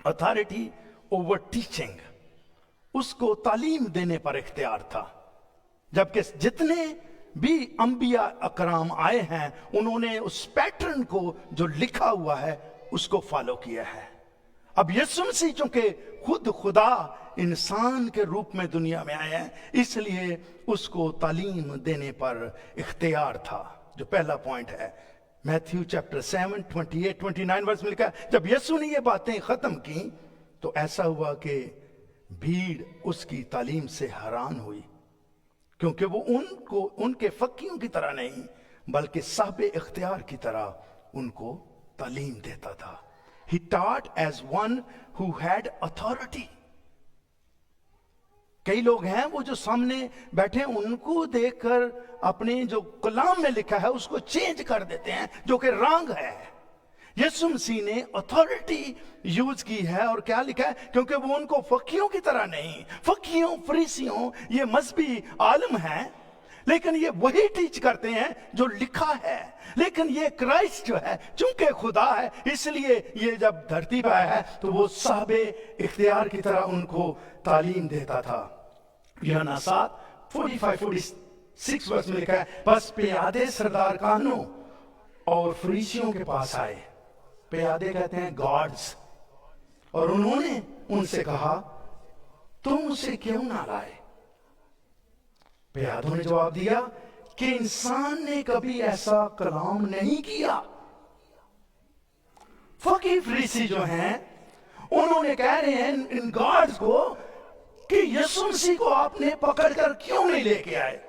Authority over teaching, उसको तालीम देने पर इख्तियार था। जबकि जितने भी अंबिया अकराम आए हैं उन्होंने उस पैटर्न को जो लिखा हुआ है उसको फॉलो किया है। अब यीशु मसीह चूंकि खुद खुदा इंसान के रूप में दुनिया में आए हैं, इसलिए उसको तालीम देने पर इख्तियार था। जो पहला पॉइंट है, मैथ्यू चैप्टर 7 28-29 वर्ष में लिखा है, जब यीशु ने ये बातें खत्म की तो ऐसा हुआ कि भीड़ उसकी तालीम से हैरान हुई, क्योंकि वो उनको उनके फकीयों की तरह नहीं बल्कि साहिब इख्तियार की तरह उनको तालीम देता था। He taught as one who had authority. कई लोग हैं वो जो सामने बैठे उनको देखकर अपने जो कलाम में लिखा है उसको चेंज कर देते हैं, जो कि रॉन्ग है। यीशु मसीह ने अथॉरिटी यूज की है, और क्या लिखा है, क्योंकि वो उनको फकीयों की तरह नहीं, फकीयों फरीसियों ये मजहबी आलम हैं, लेकिन ये वही टीच करते हैं जो लिखा है। लेकिन ये क्राइस्ट जो है चूंकि खुदा है, इसलिए ये जब धरती पर आया है तो वो साहिबे इख्तियार की तरह उनको तालीम देता था। यूहन्ना 7:45-46 वर्ष में लिखा है, बस प्यादे सरदार काहनों और फरीसियों के पास आए, प्यादे कहते हैं गॉड्स, और उन्होंने उनसे कहा तुम उसे क्यों ना लाए। प्यादों ने जवाब दिया कि इंसान ने कभी ऐसा कलाम नहीं किया। फकीर फरीसी जो हैं उन्होंने कह रहे हैं इन गॉड्स को कि यीशु मसीह को आपने पकड़कर क्यों नहीं लेके आए।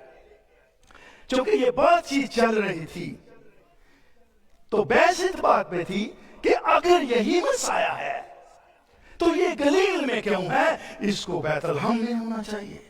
क्योंकि ये बातचीत चल रही थी तो बहस इस बात पे थी कि अगर यही मसाया है तो ये गलील में क्यों है, इसको बैतलहम में होना चाहिए,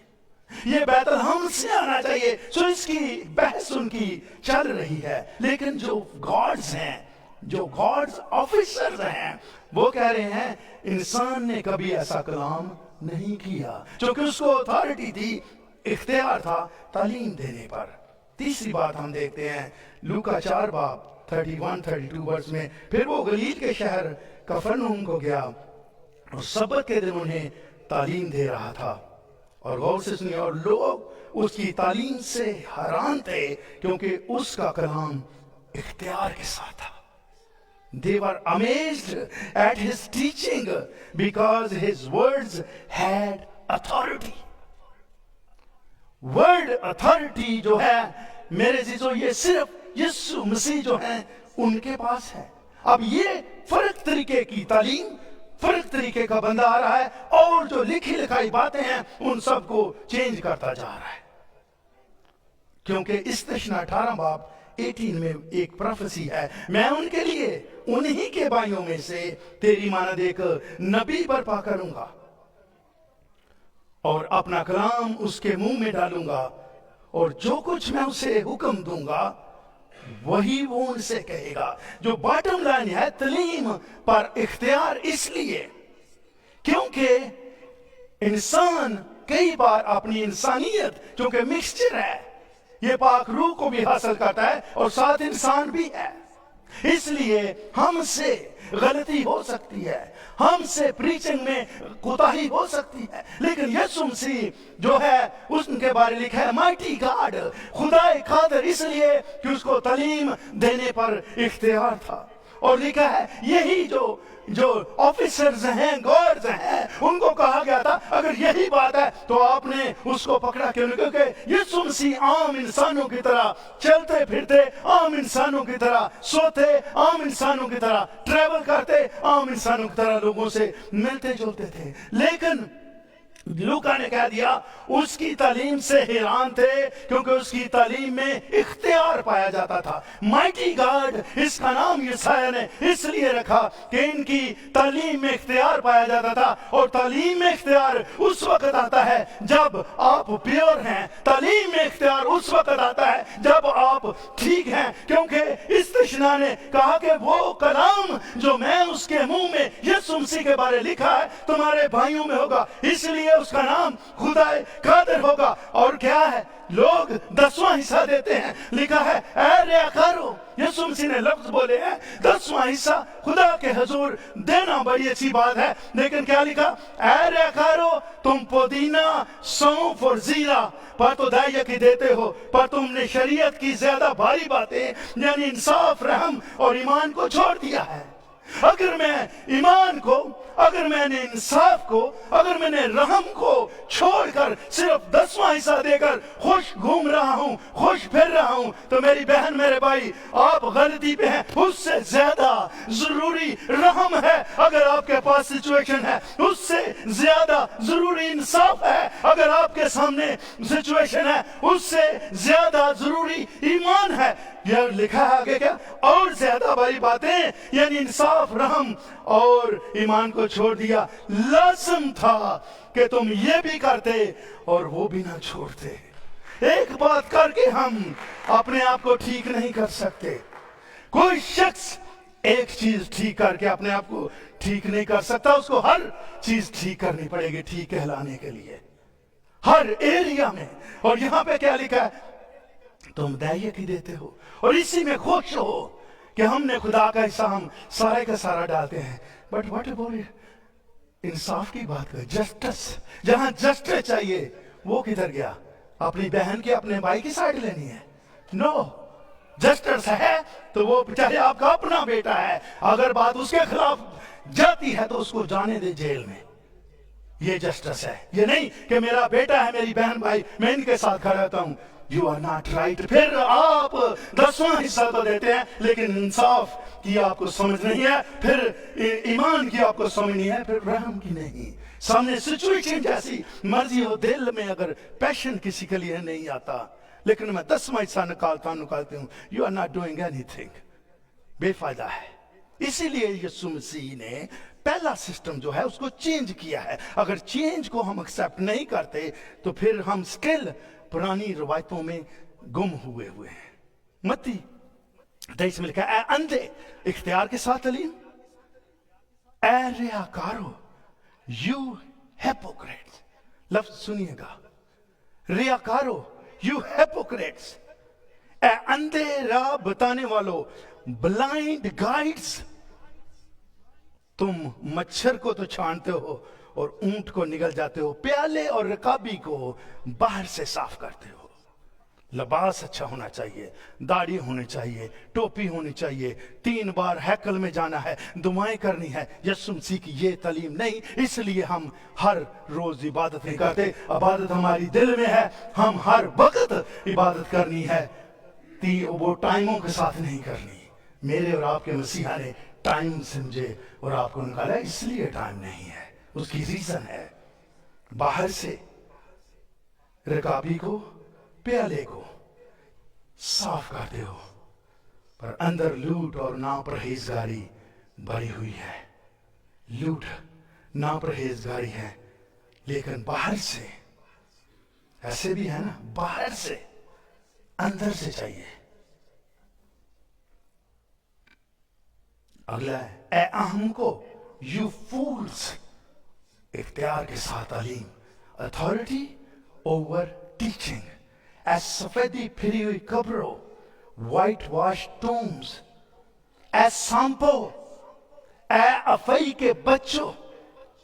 ये बैतलहम से आना चाहिए। सो इसकी बहस उनकी चल रही है। लेकिन जो गॉड्स हैं, जो गॉड्स ऑफिसर्स हैं, वो कह रहे हैं इंसान ने कभी ऐसा कलाम नहीं किया, क्योंकि उसको अथॉरिटी थी, इख्तियार था तालीम देने पर। तीसरी बात हम देखते हैं लूका 4:31-32 वर्ष में, फिर वो गलील के शहर कफरनहूम को गया और सबत के दिन उन्हें तालीम दे रहा था। और गौर से सुनिए, और लोग उसकी तालीम से हैरान थे क्योंकि उसका कलाम इख्तियार के साथ था। They were amazed at his teaching because his words had authority. Word authority जो है मेरे चीजों, ये सिर्फ यीशु मसीह जो हैं उनके पास है। अब ये फर्क तरीके की तालीम, फर्क तरीके का बंदा आ रहा है और जो लिखी लिखाई बातें हैं उन सबको चेंज करता जा रहा है। क्योंकि इस्तिशना 18:18 में एक प्रोफेसी है, मैं उनके लिए उन्हीं के भाइयों में से तेरी मानद एक नबी बर्पा करूंगा और अपना कलाम उसके मुंह में डालूंगा, और जो कुछ मैं उसे हुक्म दूंगा वही वो उनसे कहेगा। जो बॉटम लाइन है तालीम पर इख्तियार, इसलिए क्योंकि इंसान कई बार अपनी इंसानियत क्योंकि मिक्सचर है, ये पाक रूह को भी हासिल करता है और साथ इंसान भी है, इसलिए हमसे गलती हो सकती है, हमसे प्रीचिंग में कोताही हो सकती है। लेकिन यीशु मसीह जो है उसके बारे में लिखा है माइटी गॉड, खुदाए कादिर, इसलिए कि उसको तालीम देने पर इख्तियार था। और लिखा है यही जो ऑफिसर्स हैं, गॉड्स हैं, उनको कहा गया था अगर यही बात है तो आपने उसको पकड़ा क्यों नहीं, क्योंकि यीशु मसीह आम इंसानों की तरह चलते फिरते, आम इंसानों की तरह सोते, आम इंसानों की तरह ट्रैवल करते, आम इंसानों की तरह लोगों से मिलते जुलते थे। लेकिन लूका ने कह दिया उसकी तालीम से हैरान थे क्योंकि उसकी तालीम में इख्तियार पाया जाता था। माइटी गॉड इसका नाम यशायाह ने इसलिए रखा कि इनकी तालीम में इख्तियार पाया जाता था, और तालीम में इख्तियार उस वक्त आता है जब आप प्योर हैं, तालीम में इख्तियार उस वक्त आता है जब आप ठीक हैं, क्योंकि इस्तिशना ने कहा कि वो कलाम जो मैं उसके मुंह में यीशु मसीह के बारे लिखा है तुम्हारे भाइयों में होगा, इसलिए उसका नाम खुदाए कादिर होगा। और क्या है, लोग 10वां हिस्सा देते हैं। लिखा है ऐ रियाकारो, यीशु मसीह ने लफ्ज बोले हैं 10वां हिस्सा खुदा के हुजूर देना बड़ी अच्छी बात है। लेकिन क्या लिखा, ऐ रियाकारो तुम पुदीना, सौंफ और जीरा पर तो दाइया की देते हो, पर तुमने शरीयत की ज्यादा भारी बातें यानी इंसाफ, रहम और ईमान को छोड़ दिया है। अगर मैं ईमान को, अगर मैंने इंसाफ को, अगर मैंने रहम को छोड़कर सिर्फ 10वां हिस्सा देकर खुश घूम रहा हूं, खुश फिर रहा हूं, तो मेरी बहन, मेरे भाई, आप गलती पे हैं। उससे ज्यादा जरूरी रहम है अगर आपके पास सिचुएशन है, उससे ज्यादा जरूरी इंसाफ है अगर आपके सामने सिचुएशन है, उससे ज्यादा जरूरी ईमान है। यह लिखा है आगे क्या, और ज्यादा बड़ी बातें यानी इंसाफ, रहम और ईमान को छोड़ दिया। लाज़िम था कि तुम ये भी करते और वो भी ना छोड़ते। एक बात करके हम अपने आप को ठीक नहीं कर सकते। कोई शख्स एक चीज ठीक करके अपने आप को ठीक नहीं कर सकता, उसको हर चीज ठीक करनी पड़ेगी ठीक कहलाने के लिए, हर एरिया में। और यहां पे क्या लिखा है, तुम दाइया की देते हो और इसी में खुश हो कि हमने खुदा का हिस्सा हम सारे का सारा डालते हैं। बट व्हाट अबाउट इंसाफ की बात कर, जस्टिस, जहां जस्टिस चाहिए वो किधर गया? अपनी बहन की, अपने भाई की साइड लेनी है? नो, जस्टिस है तो वो चाहे आपका अपना बेटा है, अगर बात उसके खिलाफ जाती है तो उसको जाने दे जेल में। ये जस्टिस है, ये नहीं कि मेरा बेटा है, मेरी बहन भाई, मैं इनके साथ खड़ा रहता हूं। You are not right. फिर आप 10वां हिस्सा तो देते हैं लेकिन इंसाफ की आपको समझ नहीं है, फिर ईमान की आपको समझ नहीं है, फिर रहम की नहीं। सामने सिचुएशन जैसी मर्जी हो, दिल में अगर पैशन किसी के लिए नहीं आता, लेकिन मैं 10वां हिस्सा निकालती हूँ, you are not doing anything, बेफायदा है। इसीलिए यीशु मसीह ने पहला सिस्टम जो है उसको चेंज किया है। अगर चेंज को हम एक्सेप्ट नहीं करते तो फिर हम स्टिल पुरानी रवायतों में गुम हुए हैं। मत्ती 23 में लिखा है, अंधे इख्तियार के साथ तालीम, ए रियाकारो, यू हिपोक्रेट्स। लफ्ज सुनिएगा, रियाकारो, यू हिपोक्रेट्स, ए अंधे राह बताने वालों, ब्लाइंड गाइड्स। तुम मच्छर को तो छानते हो और ऊंट को निगल जाते हो, प्याले और रकाबी को बाहर से साफ करते हो। लिबास अच्छा होना चाहिए, दाढ़ी होनी चाहिए, टोपी होनी चाहिए, 3 बार हैकल में जाना है, दुआएं करनी है। यीशु मसीह की ये तालीम नहीं, इसलिए हम हर रोज इबादत नहीं करते। इबादत हमारी दिल में है, हम हर वक्त इबादत करनी है, वो टाइमों के साथ नहीं करनी। मेरे और आपके मसीहा ने टाइम समझे और आपको निकाला, इसलिए टाइम नहीं है, उसकी रीजन है। बाहर से रकाबी को, प्याले को साफ करते हो, पर अंदर लूट और नापरहेजगारी भरी हुई है। लूट, नापरहेजगारी है, लेकिन बाहर से ऐसे भी है ना, बाहर से, अंदर से चाहिए। अगला है, ए अहम को, यू फूल्स, इख्तियार के साथ तालीम, अथॉरिटी ओवर टीचिंग, एज सफेदी फिरी हुई कब्रों, व्हाइट वॉश टूम्स, एज सांपो, ए अफई के बच्चों।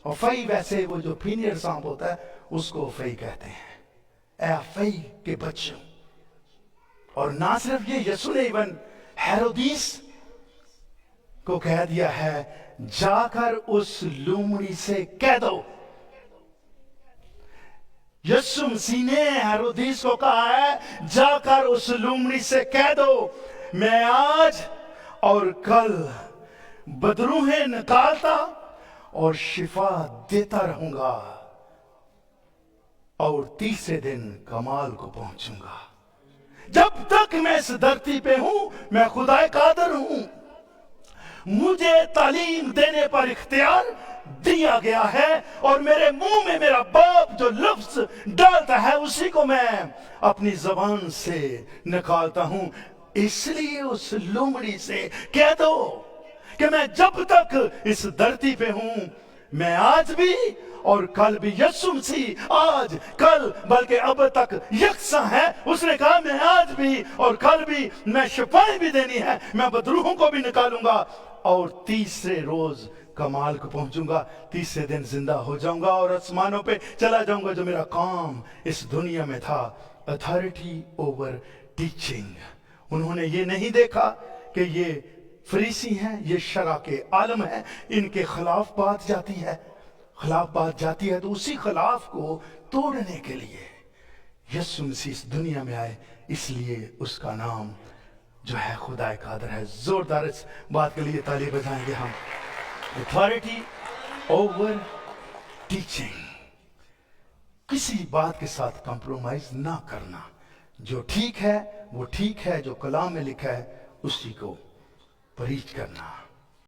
अफई वैसे वो जो फीनियर सांप होता है उसको अफई कहते हैं, ए अफई के बच्चों। और ना सिर्फ ये, यीशु ने इवन हेरोदीस को कह दिया है, जाकर उस लूमड़ी से कह दो। यीशु मसीह ने हेरोदीस को कहा है, जाकर उस लूमड़ी से कह दो, मैं आज और कल बदरूहें निकालता और शिफा देता रहूंगा और तीसरे दिन कमाल को पहुंचूंगा। जब तक मैं इस धरती पे हूं, मैं खुदाए कादिर हूं। मुझे तालीम देने पर इख्तियार दिया गया है और मेरे मुंह में मेरा बाप जो लफ्ज डालता है उसी को मैं अपनी जबान से निकालता हूं। इसलिए उस लोमड़ी से कह दो कि मैं जब तक इस धरती पे हूं, मैं आज भी اور کل بھی یسوع مسیح آج کل بلکہ اب تک یکساں ہے. اس نے کہا میں آج بھی اور کل بھی میں شفائیں بھی دینی ہے, میں بدروحوں کو بھی نکالوں گا اور تیسرے روز کمال کو پہنچوں گا, تیسرے دن زندہ ہو جاؤں گا اور آسمانوں پہ چلا جاؤں گا. جو میرا کام اس دنیا میں تھا, اتھارٹی اوور ٹیچنگ. انہوں نے یہ نہیں دیکھا کہ یہ فریسی ہیں, یہ شرع کے عالم ہیں, ان کے خلاف بات جاتی ہے, تو اسی خلاف کو توڑنے کے لیے یسوع مسیح اس دنیا میں آئے. اس لیے اس کا نام جو ہے خدا قادر ہے. زوردار اس بات کے لیے تالی بجائیں گے ہم. اتھارٹی اوور ٹیچنگ, کسی بات کے ساتھ کمپرومائز نہ کرنا. جو ٹھیک ہے وہ ٹھیک ہے, جو کلام میں لکھا ہے اسی کو پریچ کرنا.